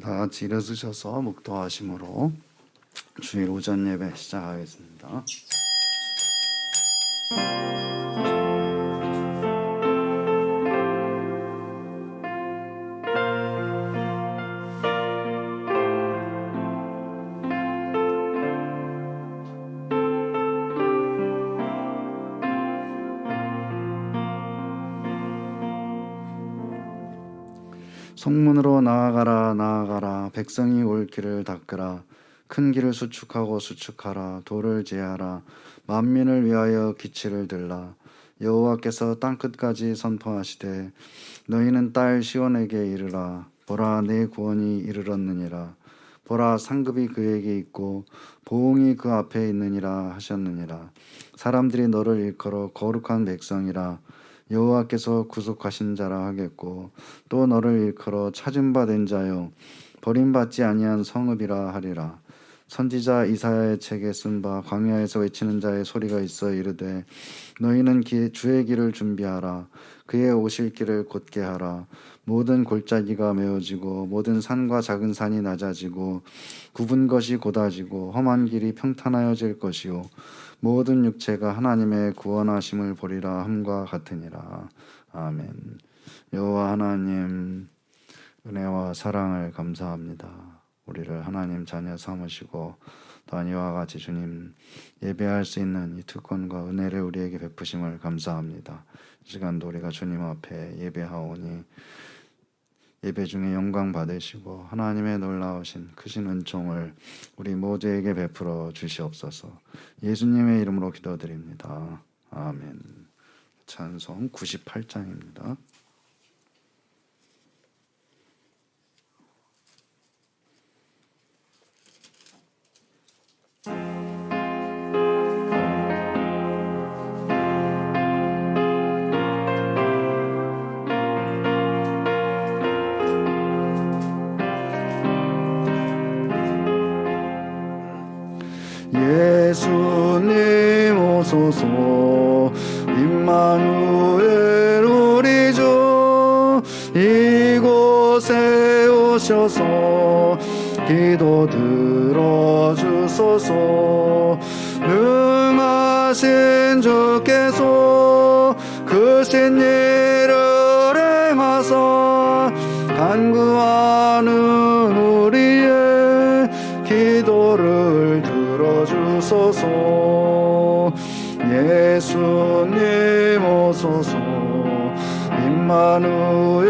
다 같이 일어서셔서 묵도하심으로 주일 오전 예배 시작하겠습니다. 성문으로 나아가라 나아가라 백성이 올 길을 닦으라 큰 길을 수축하고 수축하라 돌을 제하라 만민을 위하여 기치를 들라 여호와께서 땅끝까지 선포하시되 너희는 딸 시온에게 이르라 보라 내 구원이 이르렀느니라 보라 상급이 그에게 있고 보응이 그 앞에 있느니라 하셨느니라 사람들이 너를 일컬어 거룩한 백성이라 여호와께서 구속하신 자라 하겠고 또 너를 일컬어 찾은 바 된 자요 버림받지 아니한 성읍이라 하리라. 선지자 이사야의 책에 쓴 바 광야에서 외치는 자의 소리가 있어 이르되 너희는 주의 길을 준비하라 그의 오실 길을 곧게 하라 모든 골짜기가 메어지고 모든 산과 작은 산이 낮아지고 굽은 것이 곧아지고 험한 길이 평탄하여질 것이요 모든 육체가 하나님의 구원하심을 보리라 함과 같으니라. 아멘. 여호와 하나님 은혜와 사랑을 감사합니다. 우리를 하나님 자녀 삼으시고 또한 이와 같이 주님 예배할 수 있는 이 특권과 은혜를 우리에게 베푸심을 감사합니다. 이 시간도 우리가 주님 앞에 예배하오니 예배 중에 영광 받으시고 하나님의 놀라우신 크신 은총을 우리 모두에게 베풀어 주시옵소서. 예수님의 이름으로 기도드립니다. 아멘. 찬송 98장입니다. 예수님 오소서 임마누엘 우리 주 이곳에 오셔서 기도 들어주소서 능하신 주께서 크신 일을 행하사 간구하는 우리의 기도를 들어주소서. 예수님 오소서 임마누엘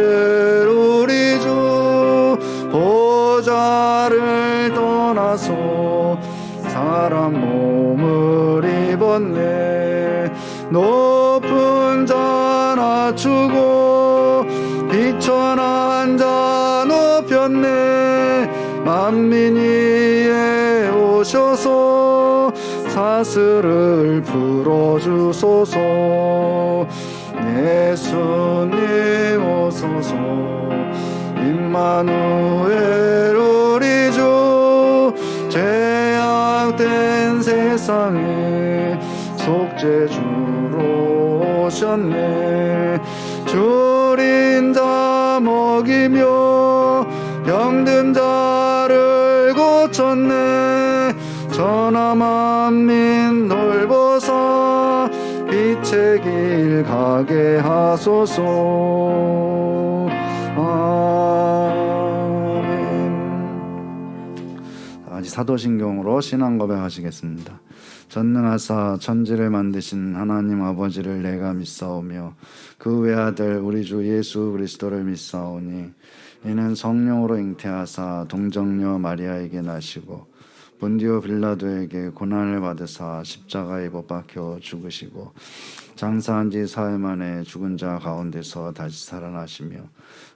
우리 주 보좌를 떠나서 사람 몸을 입었네 높은 자 낮추고 비천한 자 높였네 만민 위에 오셔서 사슬을 풀어주소서. 예수님 오소서 임마누엘 우리 주 죄악된 세상에 속죄주로 오셨네 줄인 자 먹이며 병든 자를 고쳤네 전하 만민 돌보사 빛의 길 가게 하소서. 아멘. 아직 사도신경으로 신앙 고백하시겠습니다. 전능하사 천지를 만드신 하나님 아버지를 내가 믿사오며 그 외아들 우리 주 예수 그리스도를 믿사오니 이는 성령으로 잉태하사 동정녀 마리아에게 나시고 본디오 빌라도에게 고난을 받으사 십자가에 못 박혀 죽으시고 장사한 지 사흘 만에 죽은 자 가운데서 다시 살아나시며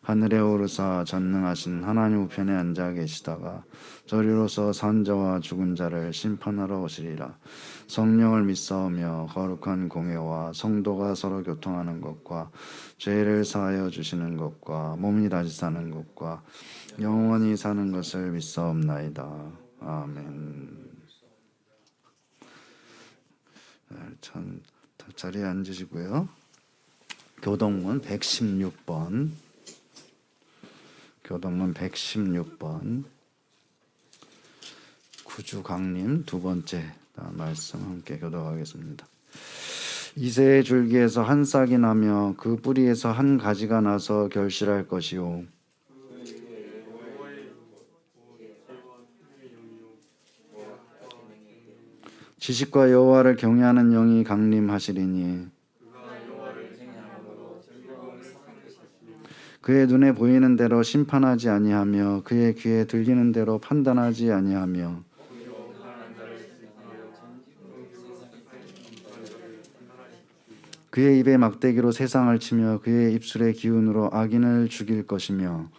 하늘에 오르사 전능하신 하나님 우편에 앉아 계시다가 저리로서 산자와 죽은 자를 심판하러 오시리라. 성령을 믿사오며 거룩한 공회와 성도가 서로 교통하는 것과 죄를 사하여 주시는 것과 몸이 다시 사는 것과 영원히 사는 것을 믿사옵나이다. 아멘. 자리에 앉으시고요. 교동문 116번 교동문 116번 구주강림 두 번째 말씀 함께 교독하겠습니다. 이새의 줄기에서 한 싹이 나며 그 뿌리에서 한 가지가 나서 결실할 것이요 지식과 여호와를 경외하는 영이 강림하시리니 그의 눈에 보이는 대로 심판하지 아니하며 그의 귀에 들리는 대로 판단하지 아니하며 그의 입에 막대기로 세상을 치며 그의 입술의 기운으로 악인을 죽일 것이며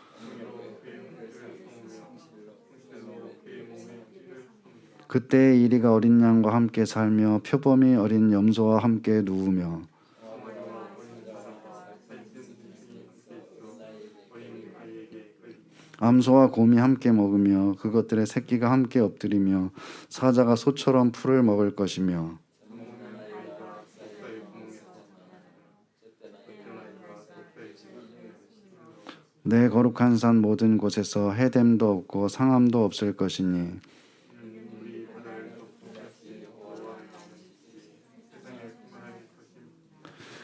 그때의 이리가 어린 양과 함께 살며 표범이 어린 염소와 함께 누우며 암소와 곰이 함께 먹으며 그것들의 새끼가 함께 엎드리며 사자가 소처럼 풀을 먹을 것이며 내 거룩한 산 모든 곳에서 해됨도 없고 상함도 없을 것이니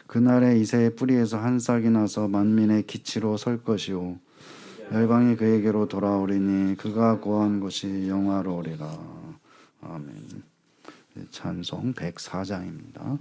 그날에 이새의 뿌리에서 한 싹이 나서 만민의 기치로 설 것이요 열방이 그에게로 돌아오리니 그가 구한 곳이 영화로우리라. 아멘. 찬송 104장입니다.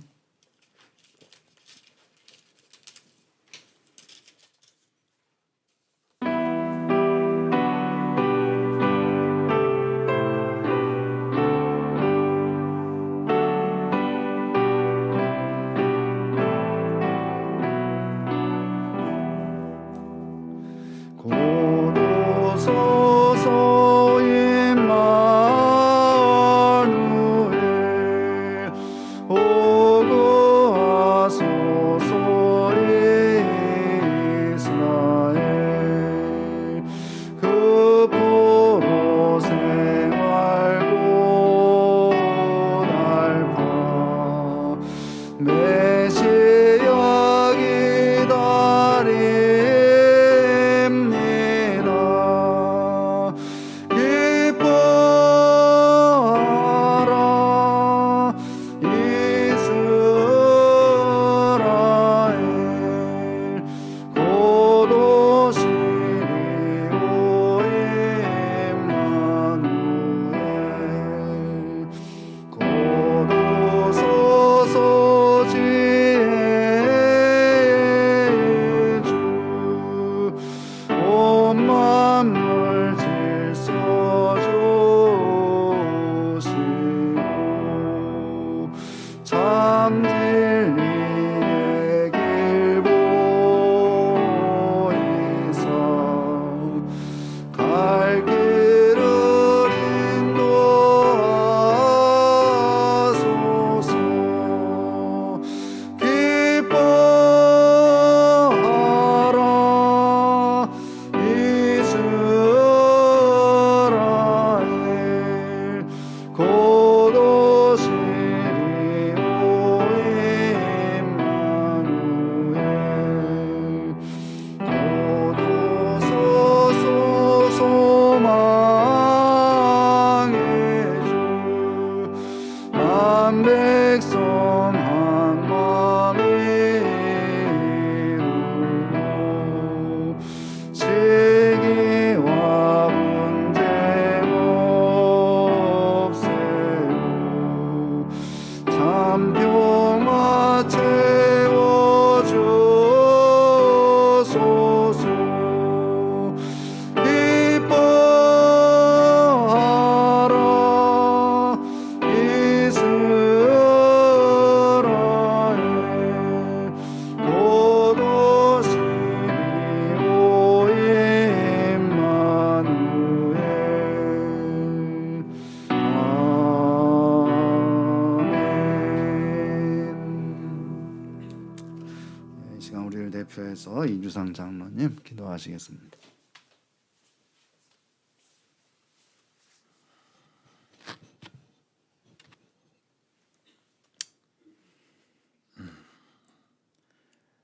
대표해서 이주상 장로님 기도하시겠습니다.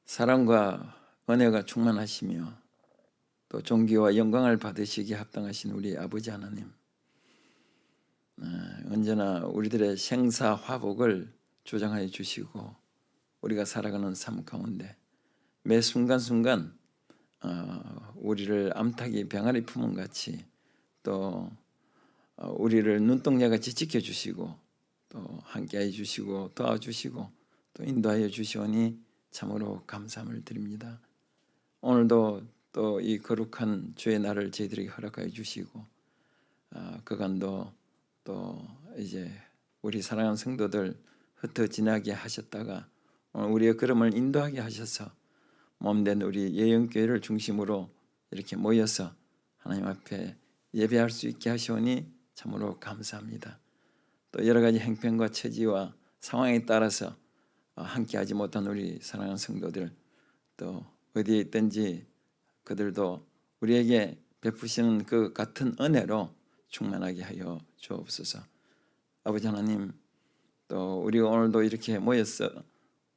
사랑과 은혜가 충만하시며 또 존귀와 영광을 받으시기에 합당하신 우리 아버지 하나님, 언제나 우리들의 생사화복을 조장하여 주시고 우리가 살아가는 삶 가운데 매 순간순간 우리를 암탉이 병아리 품은 같이 또 우리를 눈동자같이 지켜주시고 또 함께해 주시고 도와주시고 또 인도하여 주시오니 참으로 감사함을 드립니다. 오늘도 또 이 거룩한 주의 날을 저희들에게 허락하여 주시고 그간도 또 이제 우리 사랑하는 성도들 흩어 지나게 하셨다가 오늘 우리의 걸음을 인도하게 하셔서 몸된 우리 예영교회를 중심으로 이렇게 모여서 하나님 앞에 예배할 수 있게 하시오니 참으로 감사합니다. 또 여러 가지 행편과 처지와 상황에 따라서 함께하지 못한 우리 사랑하는 성도들 또 어디에 있든지 그들도 우리에게 베푸시는 그 같은 은혜로 충만하게 하여 주옵소서. 아버지 하나님, 또 우리가 오늘도 이렇게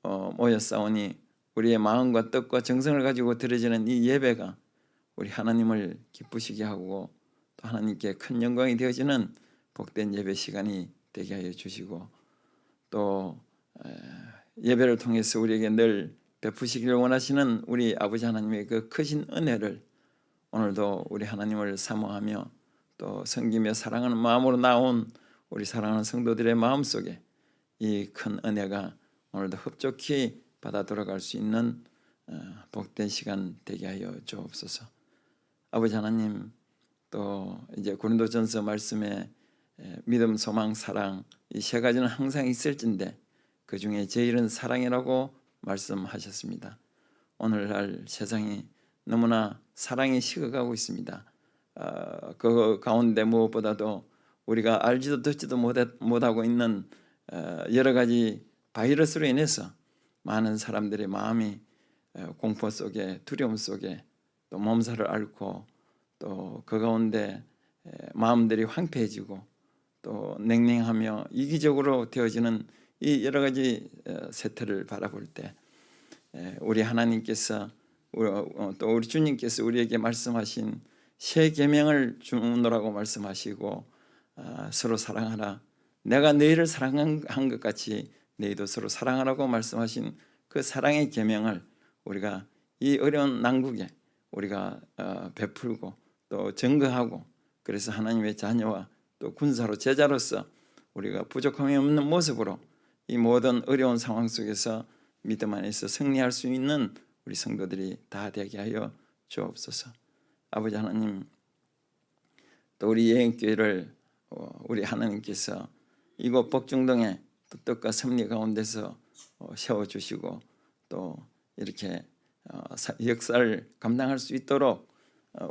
모였사오니 우리의 마음과 뜻과 정성을 가지고 드려지는 이 예배가 우리 하나님을 기쁘시게 하고 또 하나님께 큰 영광이 되어지는 복된 예배 시간이 되게 하여 주시고 또 예배를 통해서 우리에게 늘 베푸시기를 원하시는 우리 아버지 하나님의 그 크신 은혜를 오늘도 우리 하나님을 사모하며 또 섬기며 사랑하는 마음으로 나온 우리 사랑하는 성도들의 마음속에 이 큰 은혜가 오늘도 흡족히 받아 돌아갈 수 있는 복된 시간 되게 하여 주옵소서. 아버지 하나님, 또 이제 고린도전서 말씀에 믿음, 소망, 사랑 이 세 가지는 항상 있을진데 그 중에 제일은 사랑이라고 말씀하셨습니다. 오늘날 세상이 너무나 사랑이 식어가고 있습니다. 그 가운데 무엇보다도 우리가 알지도 듣지도 못하고 있는 여러 가지 바이러스로 인해서 많은 사람들의 마음이 공포 속에 두려움 속에 또 몸살을 앓고 또 그 가운데 마음들이 황폐해지고 또 냉랭하며 이기적으로 되어지는 이 여러 가지 세태를 바라볼 때 우리 하나님께서 또 우리 주님께서 우리에게 말씀하신 새 계명을 주노라고 말씀하시고 서로 사랑하라. 내가 너희를 사랑한 것 같이 너희도 서로 사랑하라고 말씀하신 그 사랑의 계명을 우리가 이 어려운 난국에 우리가 베풀고 또 증거하고 그래서 하나님의 자녀와 또 군사로 제자로서 우리가 부족함이 없는 모습으로 이 모든 어려운 상황 속에서 믿음 안에서 승리할 수 있는 우리 성도들이 다 되게 하여 주옵소서. 아버지 하나님, 또 우리 예행교회를 우리 하나님께서 이곳 복중동에 뜻과 섭리 가운데서 세워주시고 또 이렇게 역사를 감당할 수 있도록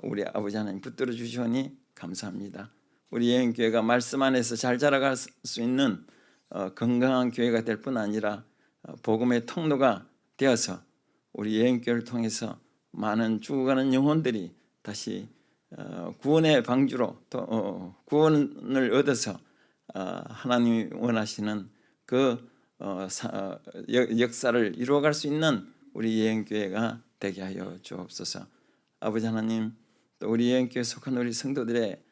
우리 아버지 하나님 붙들어 주시오니 감사합니다. 우리 예행교회가 말씀 안에서 잘 자라갈 수 있는 건강한 교회가 될 뿐 아니라 복음의 통로가 되어서 우리 예행교회를 통해서 많은 죽어가는 영혼들이 다시 구원의 방주로 구원을 얻어서 하나님이 원하시는 그 역사를 이루어갈 수 있는 우리 예행교회가 되게 하여 주옵소서. 아버지 하나님, 또 우리 예행교회에 속한 우리 성도들의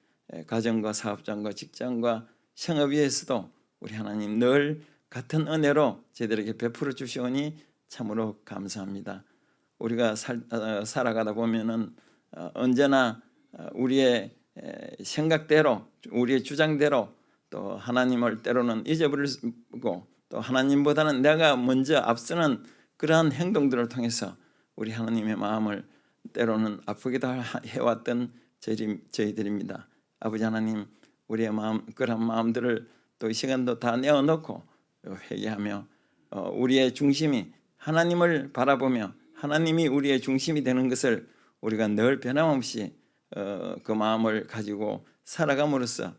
가정과 사업장과 직장과 생업 위에서도 우리 하나님 늘 같은 은혜로 저희들에게 베풀어 주시오니 참으로 감사합니다. 우리가 살아가다 보면은 언제나 우리의 생각대로 우리의 주장대로 또 하나님을 때로는 잊어버리고 또 하나님보다는 내가 먼저 앞서는 그러한 행동들을 통해서 우리 하나님의 마음을 때로는 아프기도 해왔던 저희들입니다. 아버지 하나님, 우리의 마음 그런 마음들을 또 이 시간도 다 내어놓고 회개하며 우리의 중심이 하나님을 바라보며 하나님이 우리의 중심이 되는 것을 우리가 늘 변함없이 그 마음을 가지고 살아감으로써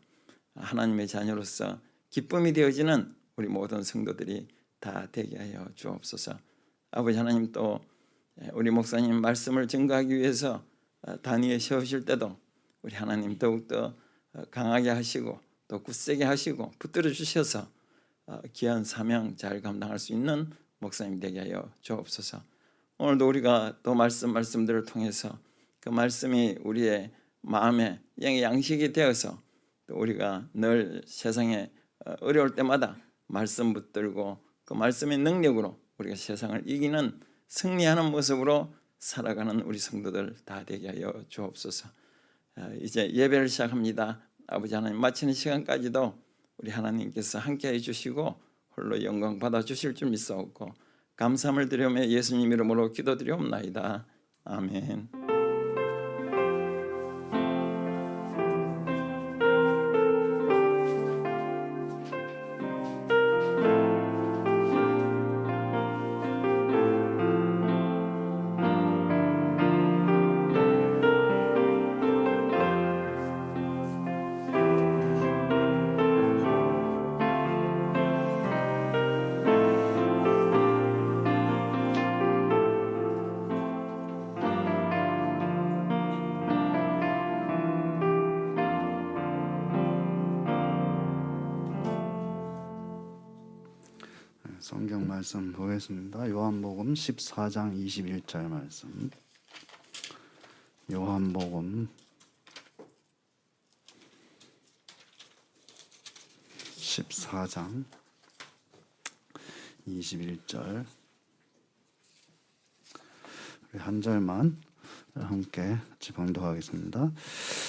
하나님의 자녀로서 기쁨이 되어지는 우리 모든 성도들이 다 되게 하여 주옵소서. 아버지 하나님, 또 우리 목사님 말씀을 증거하기 위해서 단위에 세우실 때도 우리 하나님 더욱더 강하게 하시고 또 굳세게 하시고 붙들어 주셔서 귀한 사명 잘 감당할 수 있는 목사님 되게 하여 주옵소서. 오늘도 우리가 또 말씀들을 통해서 그 말씀이 우리의 마음에 양식이 되어서 또 우리가 늘 세상에 어려울 때마다 말씀 붙들고 그 말씀의 능력으로 우리가 세상을 이기는 승리하는 모습으로 살아가는 우리 성도들 다 되게 하여 주옵소서. 이제 예배를 시작합니다. 아버지 하나님, 마치는 시간까지도 우리 하나님께서 함께해 주시고 홀로 영광 받아 주실 줄 믿사옵고 감사함을 드리며 예수님 이름으로 기도드리옵나이다. 아멘. 성경 말씀 보겠습니다. 요한복음 14장 21절 말씀. 요한복음 14장 21절. 우리 한 절만 함께 같이 봉독하겠습니다.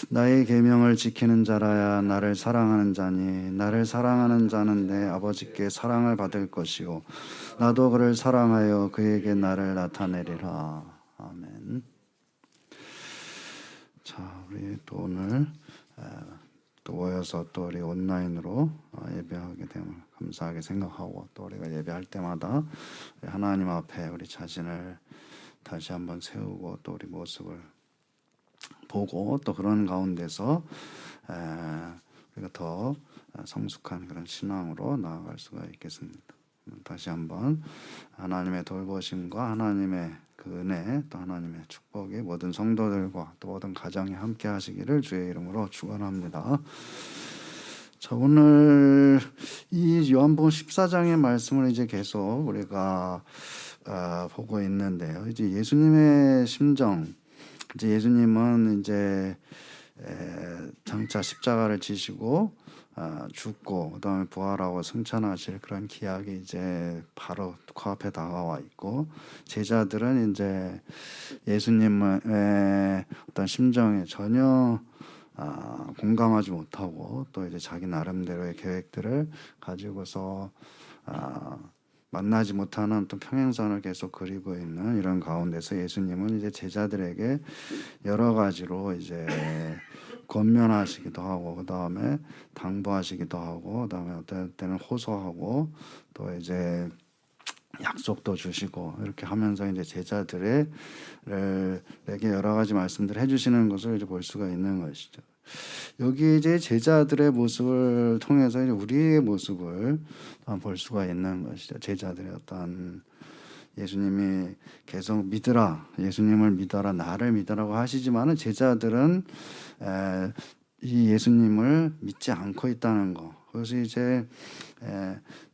나의 계명을 지키는 자라야 나를 사랑하는 자니 나를 사랑하는 자는 내 아버지께 사랑을 받을 것이요 나도 그를 사랑하여 그에게 나를 나타내리라. 아멘. 자, 우리 또 오늘 또 모여서 또 우리 온라인으로 예배하게 됨을 감사하게 생각하고 또 우리가 예배할 때마다 하나님 앞에 우리 자신을 다시 한번 세우고 또 우리 모습을 보고 또 그런 가운데서 우리가 더 성숙한 그런 신앙으로 나아갈 수가 있겠습니다. 다시 한번 하나님의 돌보심과 하나님의 그 은혜 또 하나님의 축복이 모든 성도들과 또 모든 가정에 함께 하시기를 주의 이름으로 축원합니다. 자, 오늘 이 요한복음 14장의 말씀을 이제 계속 우리가 보고 있는데요. 이제 예수님의 심정, 이제 예수님은 이제 장차 십자가를 지시고 죽고 그다음에 부활하고 승천하실 그런 기약이 이제 바로 코앞에 다가와 있고 제자들은 이제 예수님의 어떤 심정에 전혀 공감하지 못하고 또 이제 자기 나름대로의 계획들을 가지고서 만나지 못하는 어떤 평행선을 계속 그리고 있는 이런 가운데서 예수님은 이제 제자들에게 여러 가지로 이제 권면하시기도 하고 그 다음에 당부하시기도 하고 그 다음에 어떤 때는 호소하고 또 이제 약속도 주시고 이렇게 하면서 이제 제자들에게 여러 가지 말씀들을 해주시는 것을 이제 볼 수가 있는 것이죠. 여기 이제 제자들의 모습을 통해서 이제 우리의 모습을 볼 수가 있는 것이죠. 제자들의 어떤 예수님이 계속 믿으라, 예수님을 믿어라, 나를 믿으라고 하시지만은 제자들은 이 예수님을 믿지 않고 있다는 거. 그것이 이제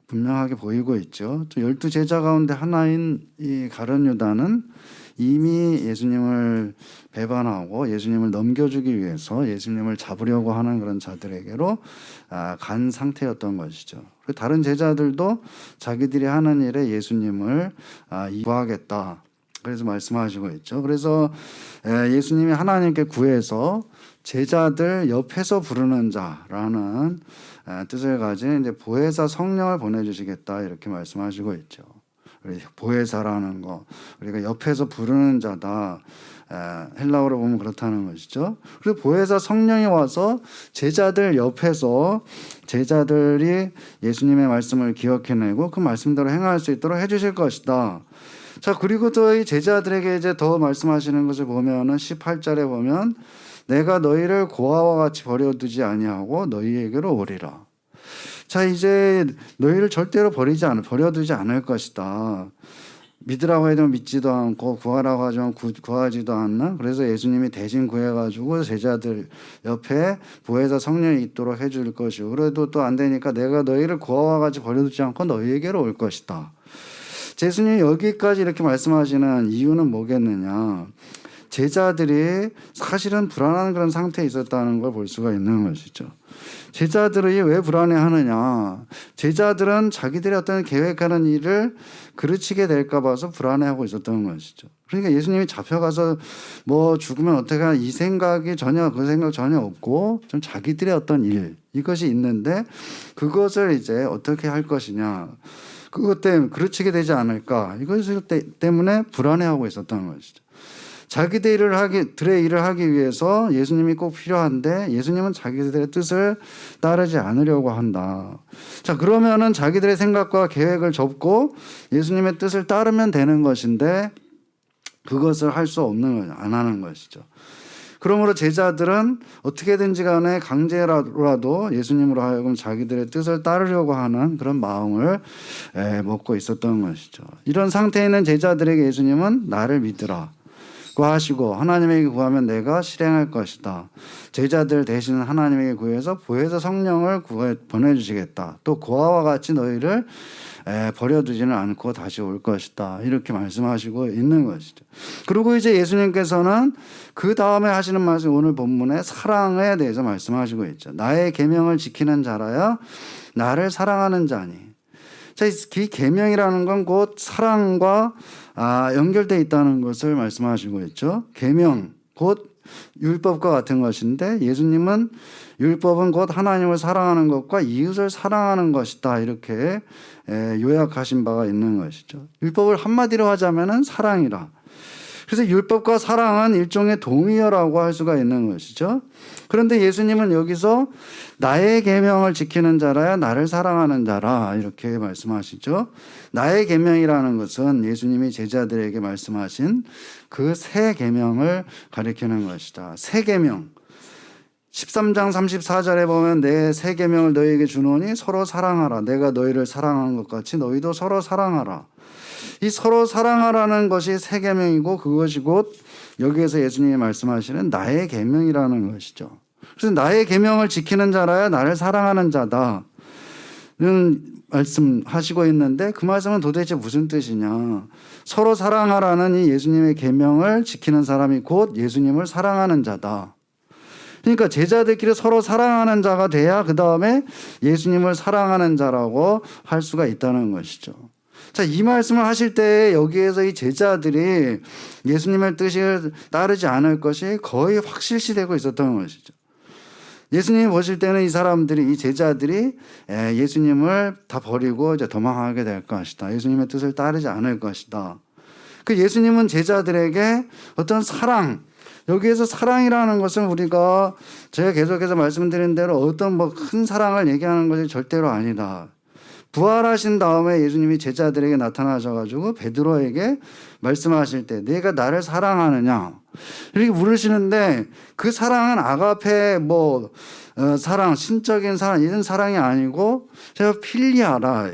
분명하게 보이고 있죠. 또 12제자 가운데 하나인 이 가룟 유다는 이미 예수님을 배반하고 예수님을 넘겨주기 위해서 예수님을 잡으려고 하는 그런 자들에게로 간 상태였던 것이죠. 그리고 다른 제자들도 자기들이 하는 일에 예수님을 구하겠다. 그래서 말씀하시고 있죠. 그래서 예수님이 하나님께 구해서 제자들 옆에서 부르는 자라는 뜻을 가진 이제 보혜사 성령을 보내주시겠다 이렇게 말씀하시고 있죠. 보혜사라는 거 우리가 옆에서 부르는 자다. 헬라어로 보면 그렇다는 것이죠. 그리고 보혜사 성령이 와서 제자들 옆에서 제자들이 예수님의 말씀을 기억해내고 그 말씀대로 행할 수 있도록 해주실 것이다. 자, 그리고 또 이 제자들에게 이제 더 말씀하시는 것을 보면은 18절에 보면 내가 너희를 고아와 같이 버려두지 아니하고 너희에게로 오리라. 자, 이제 너희를 절대로 버려두지 않을 것이다. 믿으라고 해도 믿지도 않고 구하라고 하지만 구하지도 않나. 그래서 예수님이 대신 구해가지고 제자들 옆에 보혜사 성령이 있도록 해줄 것이고 그래도 또 안 되니까 내가 너희를 고아와 같이 버려두지 않고 너희에게로 올 것이다. 예수님이 여기까지 이렇게 말씀하시는 이유는 뭐겠느냐. 제자들이 사실은 불안한 그런 상태에 있었다는 걸 볼 수가 있는 것이죠. 제자들이 왜 불안해하느냐? 제자들은 자기들의 어떤 계획하는 일을 그르치게 될까 봐서 불안해하고 있었던 것이죠. 그러니까 예수님이 잡혀가서 뭐 죽으면 어떻게 하나 이 생각이 전혀 그 생각 전혀 없고 좀 자기들의 어떤 일 이것이 있는데 그것을 이제 어떻게 할 것이냐? 그것 때문에 그르치게 되지 않을까? 이것을 때문에 불안해하고 있었던 것이죠. 자기들의 일을 하기 위해서 예수님이 꼭 필요한데 예수님은 자기들의 뜻을 따르지 않으려고 한다. 자, 그러면은 자기들의 생각과 계획을 접고 예수님의 뜻을 따르면 되는 것인데 그것을 할 수 없는 거죠. 안 하는 것이죠. 그러므로 제자들은 어떻게든지 간에 강제라도 예수님으로 하여금 자기들의 뜻을 따르려고 하는 그런 마음을 먹고 있었던 것이죠. 이런 상태에 있는 제자들에게 예수님은 나를 믿으라 하시고 하나님에게 구하면 내가 실행할 것이다. 제자들 대신 하나님에게 구해서 보혜사 성령을 보내주시겠다. 또 고아와 같이 너희를 버려두지는 않고 다시 올 것이다. 이렇게 말씀하시고 있는 것이죠. 그리고 이제 예수님께서는 그 다음에 하시는 말씀 오늘 본문에 사랑에 대해서 말씀하시고 있죠. 나의 계명을 지키는 자라야 나를 사랑하는 자니. 자, 이 계명이라는 건 곧 사랑과 연결되어 있다는 것을 말씀하시고 있죠. 계명 곧 율법과 같은 것인데 예수님은 율법은 곧 하나님을 사랑하는 것과 이웃을 사랑하는 것이다. 이렇게 요약하신 바가 있는 것이죠. 율법을 한마디로 하자면은 사랑이라. 그래서 율법과 사랑은 일종의 동의어라고 할 수가 있는 것이죠. 그런데 예수님은 여기서 나의 계명을 지키는 자라야 나를 사랑하는 자라 이렇게 말씀하시죠. 나의 계명이라는 것은 예수님이 제자들에게 말씀하신 그 새 계명을 가리키는 것이다. 새 계명. 13장 34절에 보면 내 새 계명을 너희에게 주노니 서로 사랑하라. 내가 너희를 사랑한 것 같이 너희도 서로 사랑하라. 이 서로 사랑하라는 것이 새 계명이고 그것이 곧 여기에서 예수님이 말씀하시는 나의 계명이라는 것이죠. 그래서 나의 계명을 지키는 자라야 나를 사랑하는 자다는 말씀하시고 있는데 그 말씀은 도대체 무슨 뜻이냐? 서로 사랑하라는 이 예수님의 계명을 지키는 사람이 곧 예수님을 사랑하는 자다. 그러니까 제자들끼리 서로 사랑하는 자가 돼야 그 다음에 예수님을 사랑하는 자라고 할 수가 있다는 것이죠. 자, 이 말씀을 하실 때 여기에서 이 제자들이 예수님의 뜻을 따르지 않을 것이 거의 확실시되고 있었던 것이죠. 예수님이 보실 때는 이 사람들이, 이 제자들이 예수님을 다 버리고 이제 도망하게 될 것이다. 예수님의 뜻을 따르지 않을 것이다. 그 예수님은 제자들에게 어떤 사랑, 여기에서 사랑이라는 것은 우리가 제가 계속해서 말씀드린 대로 어떤 뭐 큰 사랑을 얘기하는 것이 절대로 아니다. 부활하신 다음에 예수님이 제자들에게 나타나셔가지고 베드로에게 말씀하실 때 내가 나를 사랑하느냐 이렇게 물으시는데 그 사랑은 아가페 사랑, 신적인 사랑 이런 사랑이 아니고 제가 필리아라.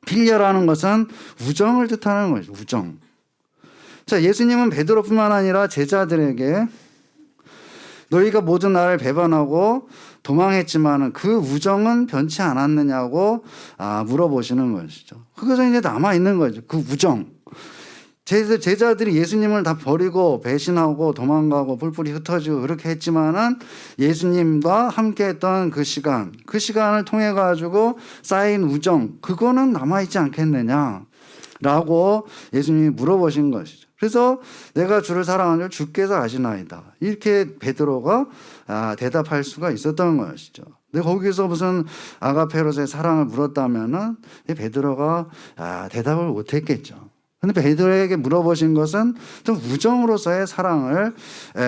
필리아라는 것은 우정을 뜻하는 것이죠. 우정. 자, 예수님은 베드로뿐만 아니라 제자들에게 너희가 모두 나를 배반하고 도망했지만 그 우정은 변치 않았느냐고 물어보시는 것이죠. 그것은 이제 남아있는 거죠. 그 우정. 제자들이 예수님을 다 버리고 배신하고 도망가고 뿔뿔이 흩어지고 그렇게 했지만은 예수님과 함께 했던 그 시간을 통해 가지고 쌓인 우정, 그거는 남아있지 않겠느냐라고 예수님이 물어보신 것이죠. 그래서 내가 주를 사랑하는 줄 주께서 아시나이다. 이렇게 베드로가 대답할 수가 있었던 것이죠. 근데 거기서 무슨 아가페로서의 사랑을 물었다면은 베드로가 대답을 못했겠죠. 근데 베드로에게 물어보신 것은 좀 우정으로서의 사랑을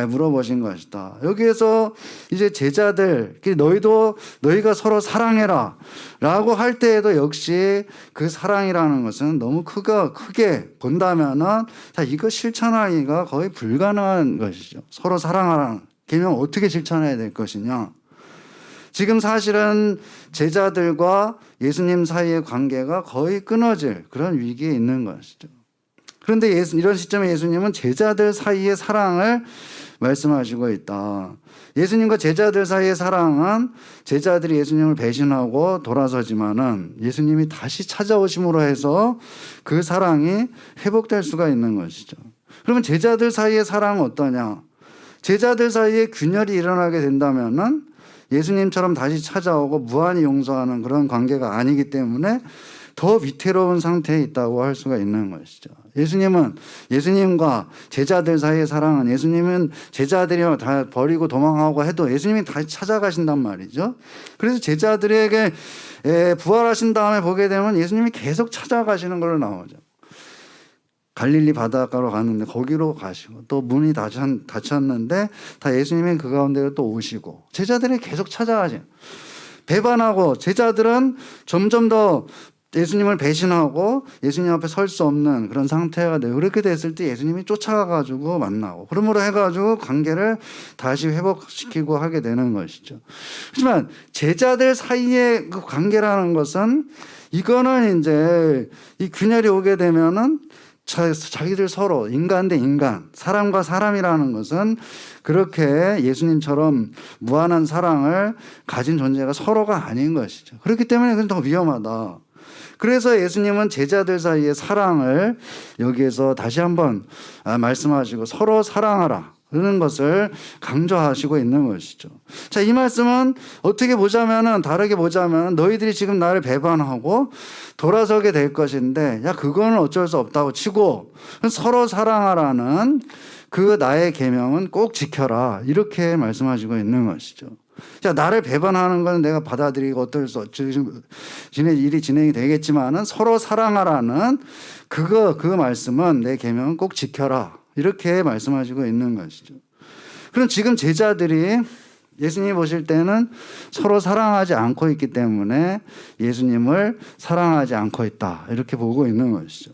물어보신 것이다. 여기에서 이제 제자들, 너희가 서로 사랑해라 라고 할 때에도 역시 그 사랑이라는 것은 너무 크게 본다면은 이거 실천하기가 거의 불가능한 것이죠. 서로 사랑하라는 계명 어떻게 실천해야 될 것이냐. 지금 사실은 제자들과 예수님 사이의 관계가 거의 끊어질 그런 위기에 있는 것이죠. 그런데 이런 시점에 예수님은 제자들 사이의 사랑을 말씀하시고 있다. 예수님과 제자들 사이의 사랑은 제자들이 예수님을 배신하고 돌아서지만은 예수님이 다시 찾아오심으로 해서 그 사랑이 회복될 수가 있는 것이죠. 그러면 제자들 사이의 사랑은 어떠냐? 제자들 사이에 균열이 일어나게 된다면은 예수님처럼 다시 찾아오고 무한히 용서하는 그런 관계가 아니기 때문에 더 위태로운 상태에 있다고 할 수가 있는 것이죠. 예수님과 제자들 사이의 사랑은, 예수님은 제자들이 다 버리고 도망하고 해도 예수님이 다시 찾아가신단 말이죠. 그래서 제자들에게 부활하신 다음에 보게 되면 예수님이 계속 찾아가시는 걸로 나오죠. 갈릴리 바닷가로 갔는데 거기로 가시고, 또 문이 닫혔는데 다 예수님이 그 가운데로 또 오시고, 제자들이 계속 찾아가시고, 배반하고 제자들은 점점 더 예수님을 배신하고 예수님 앞에 설 수 없는 그런 상태가 돼요. 그렇게 됐을 때 예수님이 쫓아가가지고 만나고, 그러므로 해가지고 관계를 다시 회복시키고 하게 되는 것이죠. 하지만 제자들 사이의 그 관계라는 것은, 이거는 이제 이 균열이 오게 되면은 자기들 서로, 인간 대 인간, 사람과 사람이라는 것은 그렇게 예수님처럼 무한한 사랑을 가진 존재가 서로가 아닌 것이죠. 그렇기 때문에 그건 더 위험하다. 그래서 예수님은 제자들 사이의 사랑을 여기에서 다시 한번 말씀하시고 서로 사랑하라, 그런 것을 강조하시고 있는 것이죠. 자, 이 말씀은 어떻게 보자면은, 다르게 보자면, 너희들이 지금 나를 배반하고 돌아서게 될 것인데, 야, 그거는 어쩔 수 없다고 치고 서로 사랑하라는 그 나의 계명은 꼭 지켜라, 이렇게 말씀하시고 있는 것이죠. 자, 나를 배반하는 건 내가 받아들이고 어떨 수 없죠. 일이 진행이 되겠지만은 서로 사랑하라는 그 말씀은, 내 계명은 꼭 지켜라, 이렇게 말씀하시고 있는 것이죠. 그럼 지금 제자들이 예수님이 보실 때는 서로 사랑하지 않고 있기 때문에 예수님을 사랑하지 않고 있다, 이렇게 보고 있는 것이죠.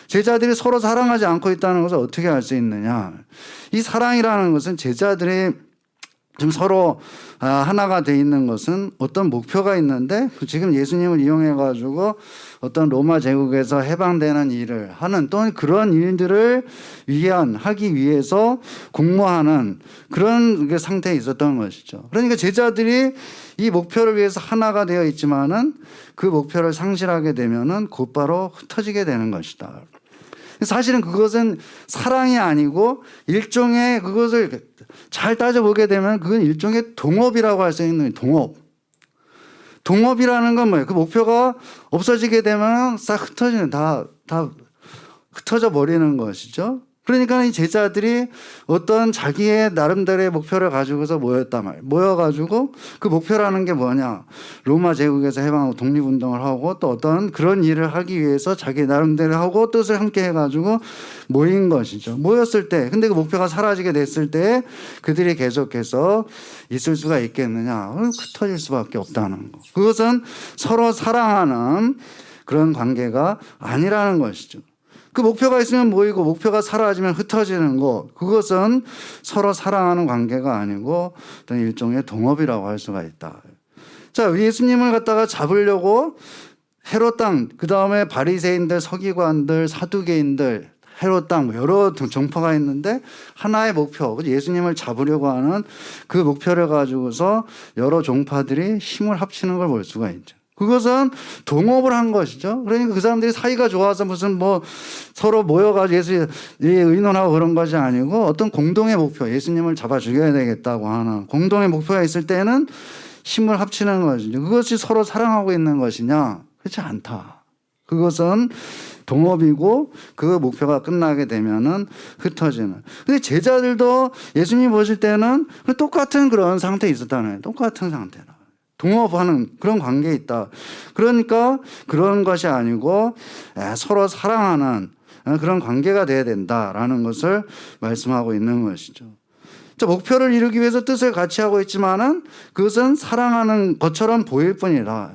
제자들이 서로 사랑하지 않고 있다는 것을 어떻게 알 수 있느냐? 이 사랑이라는 것은, 제자들이 지금 서로 하나가 돼 있는 것은 어떤 목표가 있는데, 지금 예수님을 이용해 가지고 어떤 로마 제국에서 해방되는 일을 하는, 또는 그런 일들을 하기 위해서 공모하는 그런 상태에 있었던 것이죠. 그러니까 제자들이 이 목표를 위해서 하나가 되어 있지만은 그 목표를 상실하게 되면은 곧바로 흩어지게 되는 것이다. 사실은 그것은 사랑이 아니고 일종의, 그것을 잘 따져보게 되면 그건 일종의 동업이라고 할 수 있는, 동업이라는 건 뭐예요? 그 목표가 없어지게 되면 싹 다 흩어져 버리는 것이죠. 그러니까 이 제자들이 어떤 자기의 나름대로의 목표를 가지고서 모였단 말이에요. 모여가지고 그 목표라는 게 뭐냐? 로마 제국에서 해방하고 독립운동을 하고, 또 어떤 그런 일을 하기 위해서 자기 나름대로 하고 뜻을 함께 해가지고 모인 것이죠. 모였을 때, 근데 그 목표가 사라지게 됐을 때 그들이 계속해서 있을 수가 있겠느냐? 흩어질 수밖에 없다는 거. 그것은 서로 사랑하는 그런 관계가 아니라는 것이죠. 그 목표가 있으면 모이고 목표가 사라지면 흩어지는 거, 그것은 서로 사랑하는 관계가 아니고 어떤 일종의 동업이라고 할 수가 있다. 자, 예수님을 갖다가 잡으려고 헤롯 땅, 그 다음에 바리새인들, 서기관들, 사두개인들, 헤롯 땅, 여러 정파가 있는데 하나의 목표, 예수님을 잡으려고 하는 그 목표를 가지고서 여러 종파들이 힘을 합치는 걸 볼 수가 있죠. 그것은 동업을 한 것이죠. 그러니까 그 사람들이 사이가 좋아서 무슨 서로 모여가지고 예수에 의논하고 그런 것이 아니고, 어떤 공동의 목표, 예수님을 잡아 죽여야 되겠다고 하는 공동의 목표가 있을 때는 힘을 합치는 것이죠. 그것이 서로 사랑하고 있는 것이냐? 그렇지 않다. 그것은 동업이고, 그 목표가 끝나게 되면은 흩어지는. 근데 제자들도 예수님이 보실 때는 똑같은 그런 상태에 있었다는 거예요. 똑같은 상태라. 동업하는 그런 관계에 있다. 그러니까 그런 것이 아니고 서로 사랑하는 그런 관계가 돼야 된다라는 것을 말씀하고 있는 것이죠. 목표를 이루기 위해서 뜻을 같이 하고 있지만은 그것은 사랑하는 것처럼 보일 뿐이다.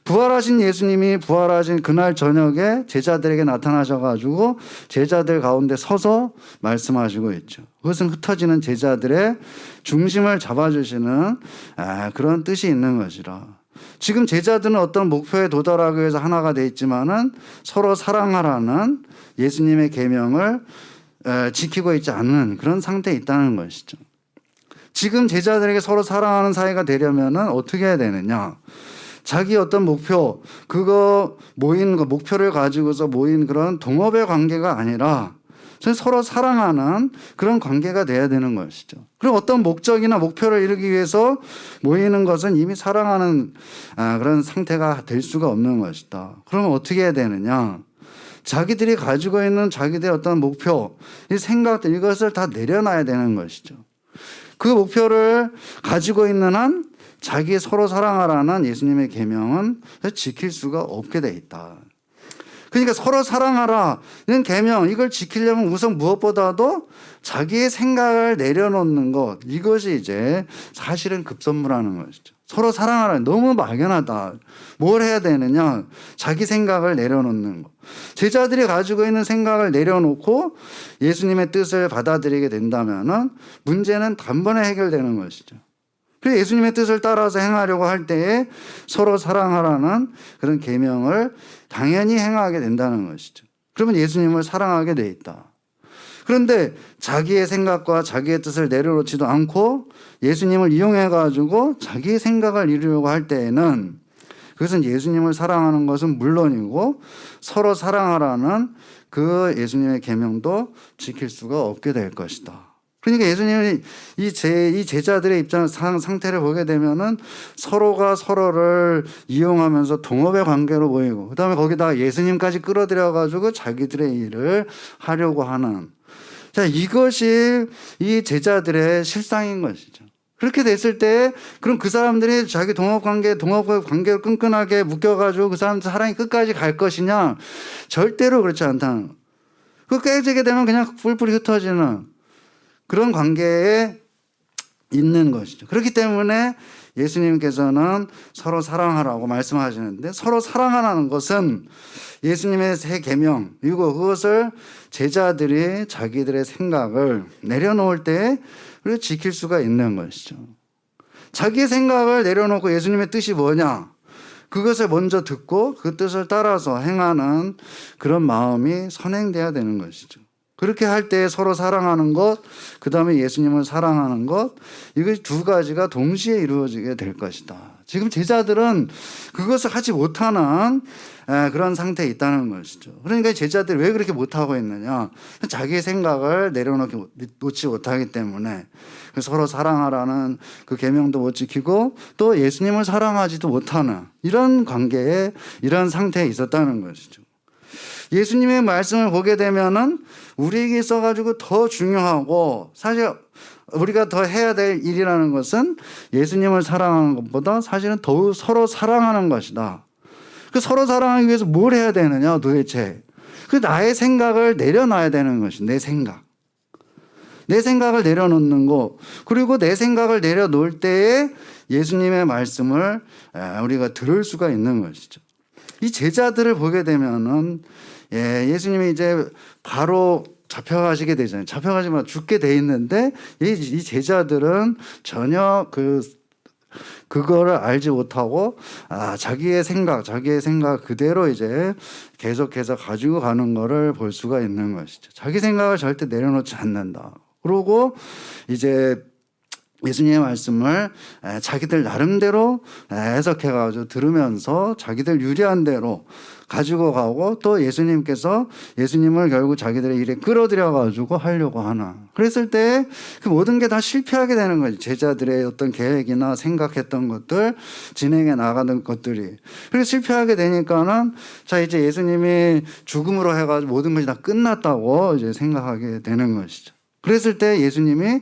부활하신 예수님이 부활하신 그날 저녁에 제자들에게 나타나셔가지고 제자들 가운데 서서 말씀하시고 있죠. 그것은 흩어지는 제자들의 중심을 잡아주시는 그런 뜻이 있는 것이라. 지금 제자들은 어떤 목표에 도달하기 위해서 하나가 돼 있지만은 서로 사랑하라는 예수님의 계명을 지키고 있지 않는 그런 상태에 있다는 것이죠. 지금 제자들에게 서로 사랑하는 사이가 되려면은 어떻게 해야 되느냐? 자기 어떤 목표, 그거 모인 그 목표를 가지고서 모인 그런 동업의 관계가 아니라 서로 사랑하는 그런 관계가 돼야 되는 것이죠. 그리고 어떤 목적이나 목표를 이루기 위해서 모이는 것은 이미 사랑하는 그런 상태가 될 수가 없는 것이다. 그러면 어떻게 해야 되느냐? 자기들이 가지고 있는 자기들의 어떤 목표, 이 생각들, 이것을 다 내려놔야 되는 것이죠. 그 목표를 가지고 있는 한 자기 서로 사랑하라는 예수님의 계명은 지킬 수가 없게 돼 있다. 그러니까 서로 사랑하라는 계명, 이걸 지키려면 우선 무엇보다도 자기의 생각을 내려놓는 것, 이것이 이제 사실은 급선무라는 것이죠. 서로 사랑하라, 너무 막연하다. 뭘 해야 되느냐? 자기 생각을 내려놓는 것. 제자들이 가지고 있는 생각을 내려놓고 예수님의 뜻을 받아들이게 된다면은 문제는 단번에 해결되는 것이죠. 그래서 예수님의 뜻을 따라서 행하려고 할 때에 서로 사랑하라는 그런 계명을 당연히 행하게 된다는 것이죠. 그러면 예수님을 사랑하게 돼 있다. 그런데 자기의 생각과 자기의 뜻을 내려놓지도 않고 예수님을 이용해 가지고 자기의 생각을 이루려고 할 때에는 그것은 예수님을 사랑하는 것은 물론이고 서로 사랑하라는 그 예수님의 계명도 지킬 수가 없게 될 것이다. 그러니까 예수님이 이 제자들의 입장 상태를 보게 되면은 서로가 서로를 이용하면서 동업의 관계로 보이고, 그다음에 거기다가 예수님까지 끌어들여 가지고 자기들의 일을 하려고 하는, 자, 이것이 이 제자들의 실상인 것이죠. 그렇게 됐을 때 그럼 그 사람들이 자기 동업의 관계를 끈끈하게 묶여가지고 그 사람들 사랑이 끝까지 갈 것이냐? 절대로 그렇지 않다는 거. 그 깨지게 되면 그냥 뿔뿔이 흩어지는 그런 관계에 있는 것이죠. 그렇기 때문에 예수님께서는 서로 사랑하라고 말씀하시는데, 서로 사랑하라는 것은 예수님의 새 계명, 그리고 그것을 제자들이 자기들의 생각을 내려놓을 때 그리고 지킬 수가 있는 것이죠. 자기의 생각을 내려놓고 예수님의 뜻이 뭐냐? 그것을 먼저 듣고 그 뜻을 따라서 행하는 그런 마음이 선행돼야 되는 것이죠. 그렇게 할 때 서로 사랑하는 것, 그 다음에 예수님을 사랑하는 것, 이것이 두 가지가 동시에 이루어지게 될 것이다. 지금 제자들은 그것을 하지 못하는 그런 상태에 있다는 것이죠. 그러니까 제자들이 왜 그렇게 못하고 있느냐? 자기의 생각을 내려놓지 못하기 때문에 서로 사랑하라는 그 계명도 못 지키고 또 예수님을 사랑하지도 못하는 이런 관계에, 이런 상태에 있었다는 것이죠. 예수님의 말씀을 보게 되면은 우리에게 있어가지고 더 중요하고, 사실 우리가 더 해야 될 일이라는 것은 예수님을 사랑하는 것보다 사실은 더욱 서로 사랑하는 것이다. 그 서로 사랑하기 위해서 뭘 해야 되느냐 도대체? 그 나의 생각을 내려놔야 되는 것이, 내 생각을 내려놓는 거, 그리고 내 생각을 내려놓을 때에 예수님의 말씀을 우리가 들을 수가 있는 것이죠. 이 제자들을 보게 되면은 예수님이 이제 바로 잡혀가시게 되잖아요. 잡혀가시면 죽게 돼 있는데 이 제자들은 전혀 그거를 알지 못하고 자기의 생각 그대로 이제 계속해서 가지고 가는 거를 볼 수가 있는 것이죠. 자기 생각을 절대 내려놓지 않는다. 그러고 이제 예수님의 말씀을 자기들 나름대로 해석해가지고 들으면서 자기들 유리한 대로 가지고 가고, 또 예수님을 결국 자기들의 일에 끌어들여가지고 하려고 하나. 그랬을 때 그 모든 게 다 실패하게 되는 거지. 제자들의 어떤 계획이나 생각했던 것들, 진행해 나가는 것들이. 그래서 실패하게 되니까는 자, 이제 예수님이 죽음으로 해가지고 모든 것이 다 끝났다고 이제 생각하게 되는 것이죠. 그랬을 때 예수님이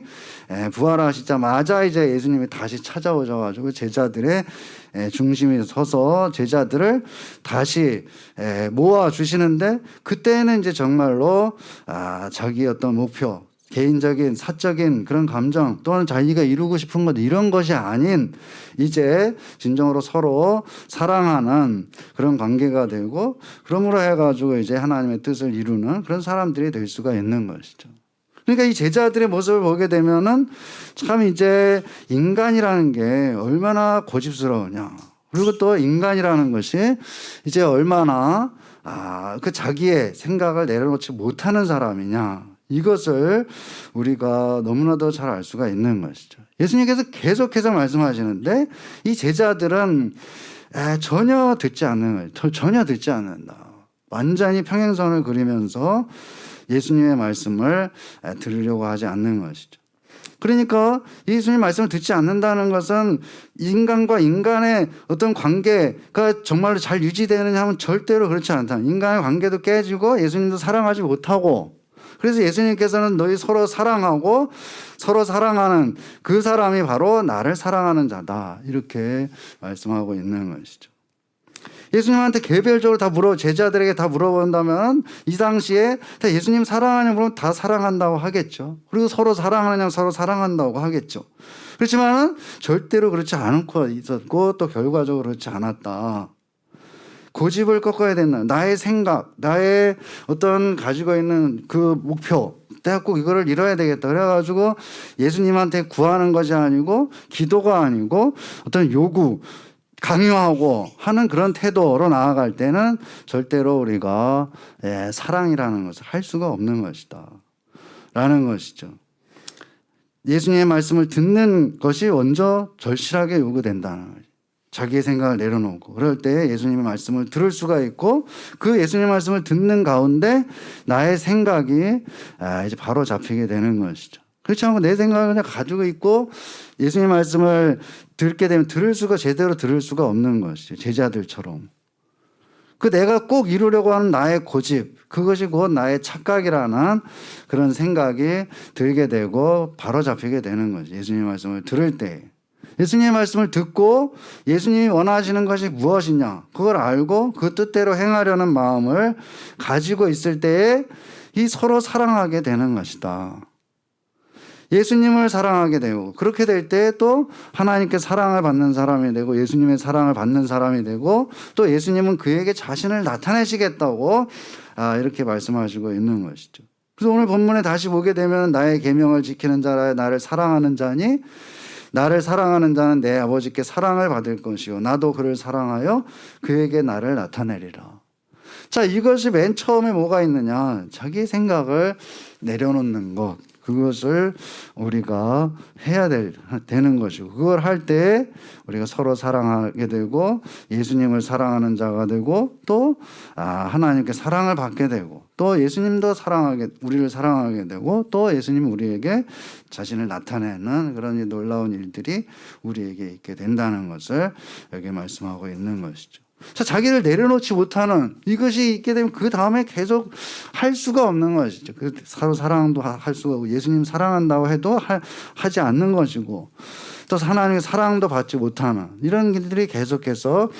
부활하시자마자 이제 예수님이 다시 찾아오셔가지고 제자들의 중심에 서서 제자들을 다시 모아 주시는데, 그때는 이제 정말로 자기의 어떤 목표, 개인적인 사적인 그런 감정 또는 자기가 이루고 싶은 것, 이런 것이 아닌 이제 진정으로 서로 사랑하는 그런 관계가 되고, 그러므로 해가지고 이제 하나님의 뜻을 이루는 그런 사람들이 될 수가 있는 것이죠. 그러니까 이 제자들의 모습을 보게 되면은 참 이제 인간이라는 게 얼마나 고집스러우냐. 그리고 또 인간이라는 것이 이제 얼마나 그 자기의 생각을 내려놓지 못하는 사람이냐. 이것을 우리가 너무나도 잘 알 수가 있는 것이죠. 예수님께서 계속해서 말씀하시는데 이 제자들은 전혀 듣지 않는 거예요. 전혀 듣지 않는다. 완전히 평행선을 그리면서 예수님의 말씀을 들으려고 하지 않는 것이죠. 그러니까 예수님 말씀을 듣지 않는다는 것은 인간과 인간의 어떤 관계가 정말로 잘 유지되느냐 하면 절대로 그렇지 않다. 인간의 관계도 깨지고 예수님도 사랑하지 못하고, 그래서 예수님께서는 너희 서로 사랑하고 서로 사랑하는 그 사람이 바로 나를 사랑하는 자다, 이렇게 말씀하고 있는 것이죠. 예수님한테 개별적으로 제자들에게 다 물어본다면 이 당시에 다 예수님 사랑하냐고 물으면 다 사랑한다고 하겠죠. 그리고 서로 사랑하느냐고 서로 사랑한다고 하겠죠. 그렇지만은 절대로 그렇지 않고 있었고 또 결과적으로 그렇지 않았다. 고집을 꺾어야 된다. 나의 생각, 나의 어떤 가지고 있는 그 목표, 내가 꼭 이거를 이뤄야 되겠다. 그래가지고 예수님한테 구하는 것이 아니고 기도가 아니고 어떤 요구, 강요하고 하는 그런 태도로 나아갈 때는 절대로 우리가 사랑이라는 것을 할 수가 없는 것이다 라는 것이죠. 예수님의 말씀을 듣는 것이 먼저 절실하게 요구된다는 거죠. 자기의 생각을 내려놓고 그럴 때 예수님의 말씀을 들을 수가 있고, 그 예수님의 말씀을 듣는 가운데 나의 생각이 이제 바로 잡히게 되는 것이죠. 그렇지 않고 내 생각을 그냥 가지고 있고 예수님의 말씀을 듣게 되면 제대로 들을 수가 없는 것이죠. 제자들처럼. 그 내가 꼭 이루려고 하는 나의 고집, 그것이 곧 나의 착각이라는 그런 생각이 들게 되고 바로 잡히게 되는 거죠. 예수님의 말씀을 들을 때. 예수님의 말씀을 듣고 예수님이 원하시는 것이 무엇이냐, 그걸 알고 그 뜻대로 행하려는 마음을 가지고 있을 때에 이 서로 사랑하게 되는 것이다. 예수님을 사랑하게 되고, 그렇게 될 때 또 하나님께 사랑을 받는 사람이 되고 예수님의 사랑을 받는 사람이 되고, 또 예수님은 그에게 자신을 나타내시겠다고 이렇게 말씀하시고 있는 것이죠. 그래서 오늘 본문에 다시 보게 되면 나의 계명을 지키는 자라 나를 사랑하는 자니 나를 사랑하는 자는 내 아버지께 사랑을 받을 것이요 나도 그를 사랑하여 그에게 나를 나타내리라. 자, 이것이 맨 처음에 뭐가 있느냐, 자기 생각을 내려놓는 것, 그것을 우리가 해야 되는 것이고, 그걸 할 때 우리가 서로 사랑하게 되고 예수님을 사랑하는 자가 되고 또 하나님께 사랑을 받게 되고 또 예수님도 우리를 사랑하게 되고 또 예수님이 우리에게 자신을 나타내는 그런 놀라운 일들이 우리에게 있게 된다는 것을 여기 말씀하고 있는 것이죠. 자기를 내려놓지 못하는 이것이 있게 되면 그 다음에 계속 할 수가 없는 것이죠. 서로 사랑도 할 수가 없고 예수님 사랑한다고 해도 하지 않는 것이고 또 하나님의 사랑도 받지 못하는 이런 일들이 계속해서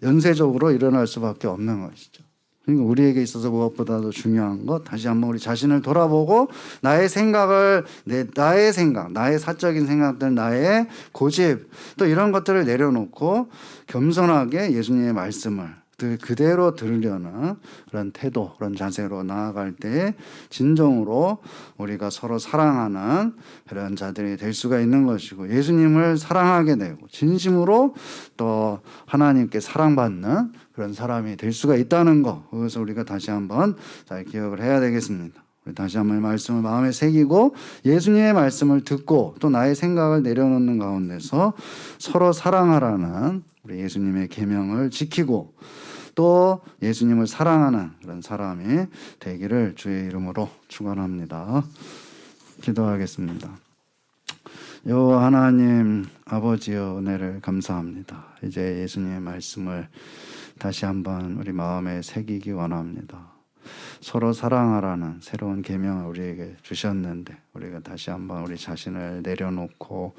연쇄적으로 일어날 수밖에 없는 것이죠. 그러니까 우리에게 있어서 무엇보다도 중요한 것, 다시 한번 우리 자신을 돌아보고 나의 생각, 나의 사적인 생각들, 나의 고집 또 이런 것들을 내려놓고 겸손하게 예수님의 말씀을 그대로 들으려는 그런 태도, 그런 자세로 나아갈 때 진정으로 우리가 서로 사랑하는 그런 자들이 될 수가 있는 것이고 예수님을 사랑하게 되고 진심으로 또 하나님께 사랑받는 그런 사람이 될 수가 있다는 것, 그것을 우리가 다시 한번 잘 기억을 해야 되겠습니다. 우리 다시 한번 말씀을 마음에 새기고 예수님의 말씀을 듣고 또 나의 생각을 내려놓는 가운데서 서로 사랑하라는 우리 예수님의 계명을 지키고 또 예수님을 사랑하는 그런 사람이 되기를 주의 이름으로 축원합니다. 기도하겠습니다. 여호와 하나님 아버지여, 은혜를 감사합니다. 이제 예수님의 말씀을 다시 한번 우리 마음에 새기기 원합니다. 서로 사랑하라는 새로운 계명을 우리에게 주셨는데 우리가 다시 한번 우리 자신을 내려놓고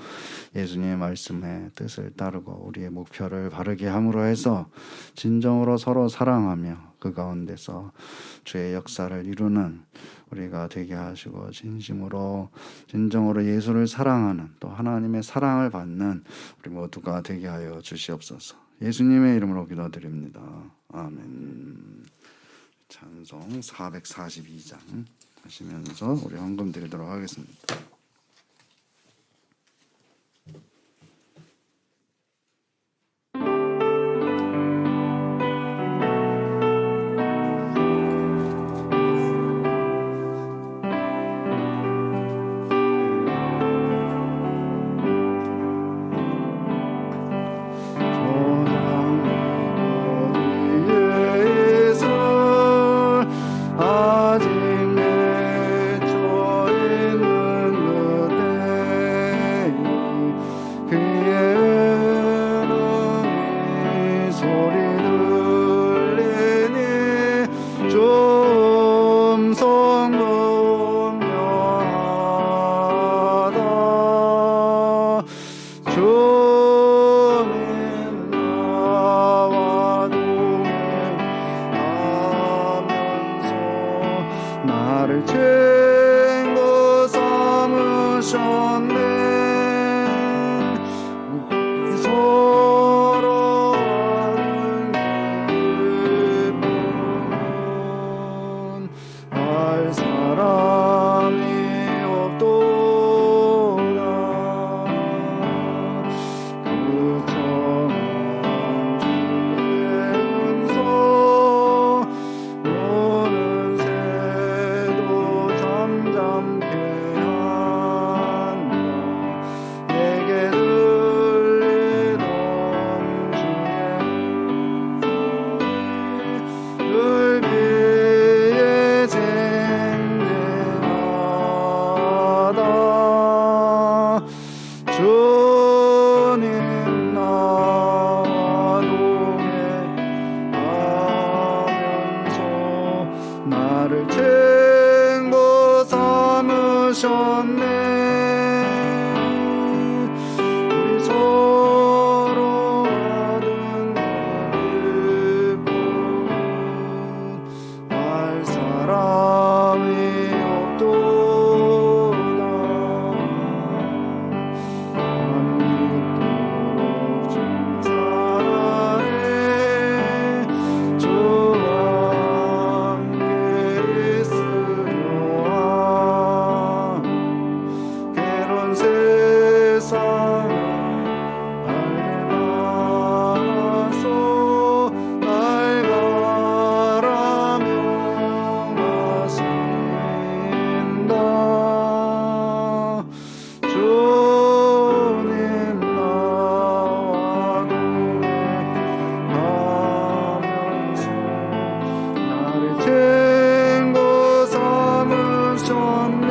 예수님의 말씀의 뜻을 따르고 우리의 목표를 바르게 함으로 해서 진정으로 서로 사랑하며 그 가운데서 주의 역사를 이루는 우리가 되게 하시고 진정으로 예수를 사랑하는 또 하나님의 사랑을 받는 우리 모두가 되게 하여 주시옵소서. 예수님의 이름으로 기도드립니다. 아멘. 찬송 442장 하시면서 우리 헌금 드리도록 하겠습니다. 아직 삼으셨네. 서로 하는 알 사람이 없도다. 그 정한 주의 음성 오는 새도 잠잠케 한다. 내게 들리던 주의 늘 위에 쟁쟁하다. 주님 나와 동행하면서 나를 친구 삼으셨네. 우리 서로 하는 기쁨 알 사람이 없도다. 밤늦도록 주 사랑에 주와 함께 있으려 하네. 괴로운 세상을 알바라서 날 가라 명하신다. 주님 나와 동행하면서 나를 친구 삼으셨네.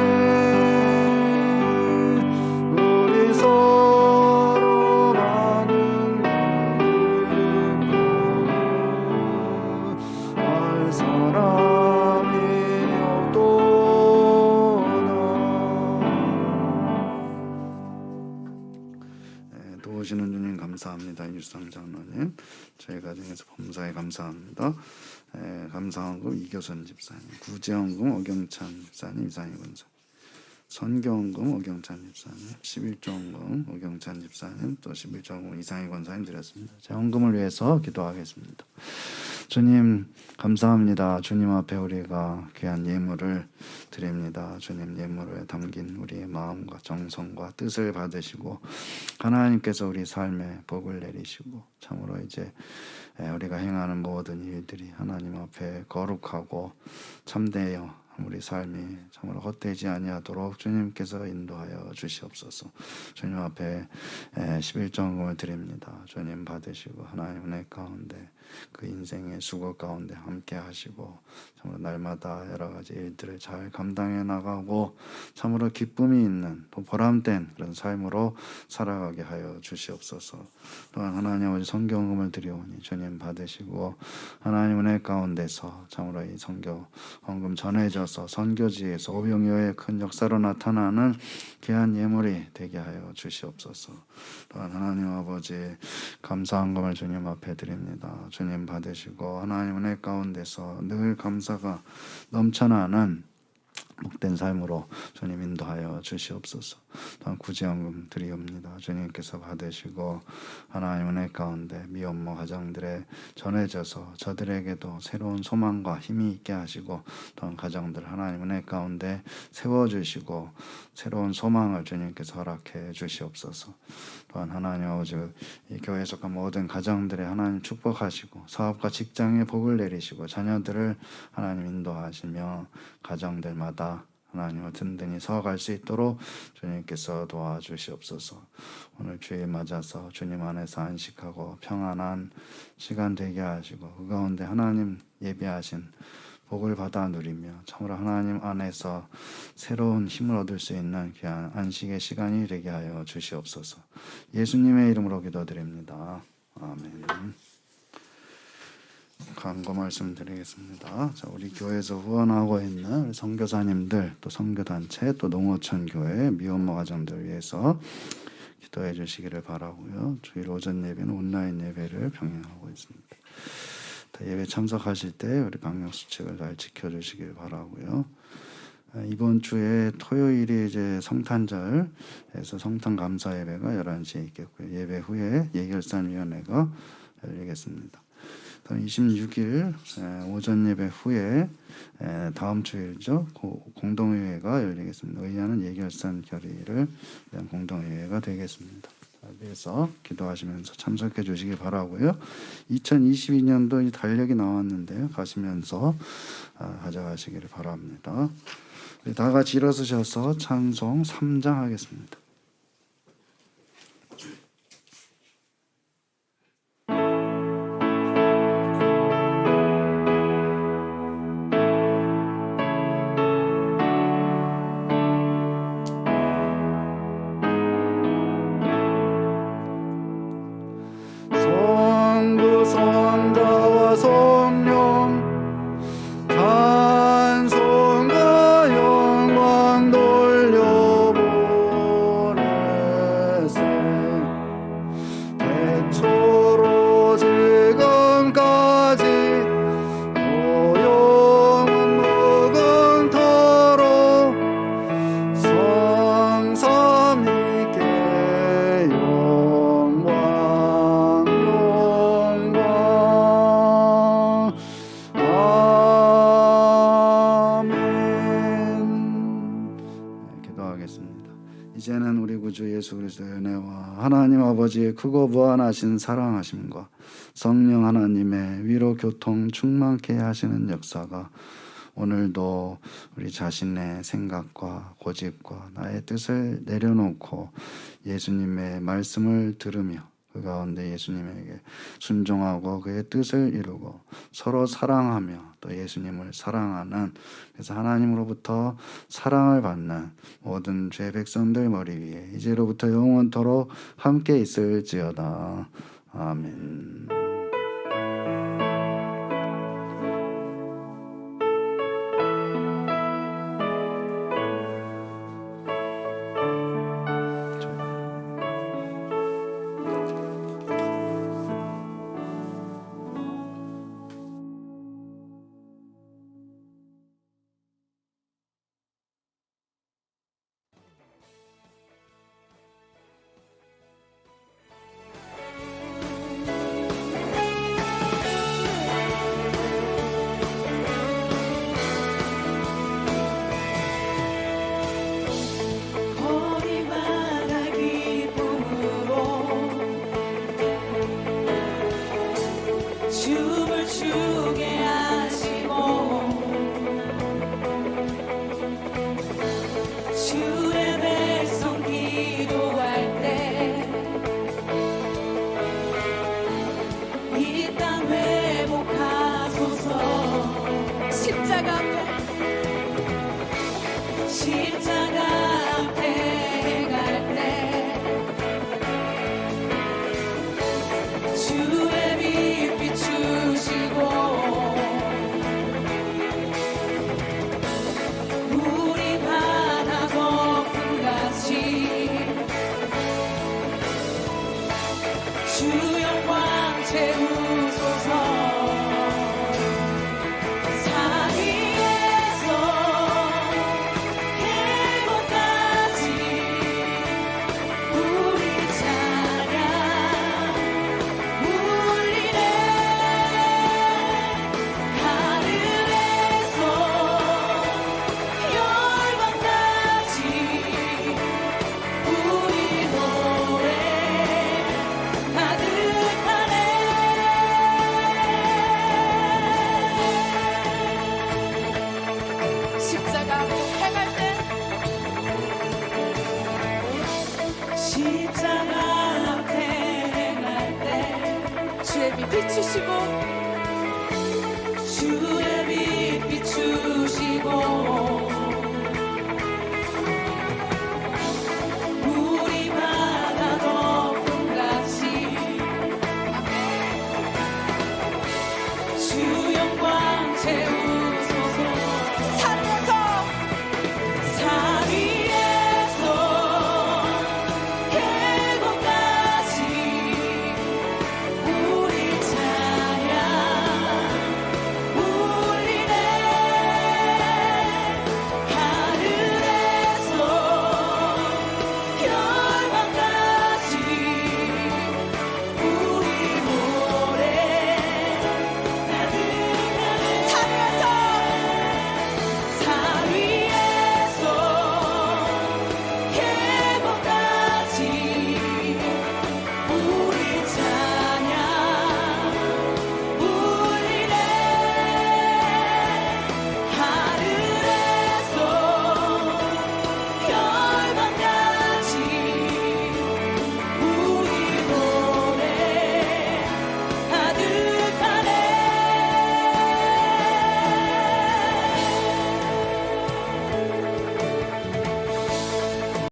우리 서로 나눈 기쁨 알 사람이 없도다. 도우시는 주님 감사합니다. 일상 장로님 저희 가정에서 범사에 감사합니다. 감사헌금 이교선 집사님, 구제헌금 어경찬 집사님, 이상희 권사, 선교헌금 어경찬 집사님, 11조헌금 어경찬 집사님, 또 11조헌금 이상희 권사님 드렸습니다. 제 헌금을 위해서 기도하겠습니다. 주님 감사합니다. 주님 앞에 우리가 귀한 예물을 드립니다. 주님 예물에 담긴 우리의 마음과 정성과 뜻을 받으시고 하나님께서 우리 삶에 복을 내리시고 참으로 이제 우리가 행하는 모든 일들이 하나님 앞에 거룩하고 참되어 우리 삶이 참으로 헛되지 아니하도록 주님께서 인도하여 주시옵소서. 주님 앞에 11조헌금을 드립니다. 주님 받으시고 하나님 은혜 가운데 그 인생의 수고 가운데 함께 하시고 참으로 날마다 여러 가지 일들을 잘 감당해 나가고 참으로 기쁨이 있는 또 보람된 그런 삶으로 살아가게 하여 주시옵소서. 또한 하나님 아버지 선교헌금을 드리오니 주님 받으시고 하나님 은혜 가운데서 참으로 이 선교헌금 전해져서 선교지에서 오병이어의 큰 역사로 나타나는 귀한 예물이 되게 하여 주시옵소서. 또한 하나님 아버지 감사헌금을 주님 앞에 드립니다. 주님 받으시고 하나님 은혜 가운데서 늘 감사가 넘쳐나는 복된 삶으로 주님 인도하여 주시옵소서. 또한 구제헌금 드리옵니다. 주님께서 받으시고 하나님 은혜 가운데 미혼모 가정들에 전해져서 저들에게도 새로운 소망과 힘이 있게 하시고 또한 가정들 하나님 은혜 가운데 세워주시고 새로운 소망을 주님께서 허락해 주시옵소서. 또한 하나님 아버지 이 교회에 속한 모든 가정들에 하나님 축복하시고 사업과 직장에 복을 내리시고 자녀들을 하나님 인도하시며 가정들마다 하나님을 든든히 서갈 수 있도록 주님께서 도와주시옵소서. 오늘 주일 맞아서 주님 안에서 안식하고 평안한 시간 되게 하시고 그 가운데 하나님 예비하신 복을 받아 누리며 참으로 하나님 안에서 새로운 힘을 얻을 수 있는 귀한 안식의 시간이 되게 하여 주시옵소서. 예수님의 이름으로 기도드립니다. 아멘. 광고 말씀드리겠습니다. 자, 우리 교회에서 후원하고 있는 선교사님들, 또 선교단체, 또 농어촌 교회 미혼모 가정들 위해서 기도해 주시기를 바라고요. 주일 오전 예배는 온라인 예배를 병행하고 있습니다. 예배 참석하실 때 우리 방역 수칙을 잘 지켜주시길 바라고요. 이번 주에 토요일이 이제 성탄절에서 성탄 감사 예배가 11시에 있겠고요. 예배 후에 예결산위원회가 열리겠습니다. 26일 오전 예배 후에 다음 주일이죠. 공동회의가 열리겠습니다. 의하는 예결산 결의를 위한 공동회의가 되겠습니다. 그래서 기도하시면서 참석해 주시기 바라고요. 2022년도 달력이 나왔는데요. 가시면서 가져가시기를 바랍니다. 다 같이 일어서셔서 찬송 3장 하겠습니다. 성부 성자와 성령 찬송과 영광 돌려보내세 태초로 지금까지 고용은 무궁토록 성삼위께 영광 아멘. 기도하겠습니다. 이제는 우리 구주 예수 그리스도의 은혜와 하나님 아버지의 크고 무한하신 사랑하심과 성령 하나님의 위로 교통 충만케 하시는 역사가 오늘도 우리 자신의 생각과 고집과 나의 뜻을 내려놓고 예수님의 말씀을 들으며 그 가운데 예수님에게 순종하고 그의 뜻을 이루고 서로 사랑하며 또 예수님을 사랑하는, 그래서 하나님으로부터 사랑을 받는 모든 죄 백성들 머리 위에 이제로부터 영원토록 함께 있을지어다. 아멘. 춤을 추게 하시고 주의 백성 기도할 때 이 땅 회복하소서. 십자가 앞에 갈 때 주의 빛 비추시고 우리 바다 거품같이 주 영광 채우소서. 사기에서 해고까지 우리 찬양 울리네. 하늘에서 열방까지 우리 노래 가득하네. 십자가 앞에 갈 때 십자가 앞에 갈 때 주의 빛 비추시고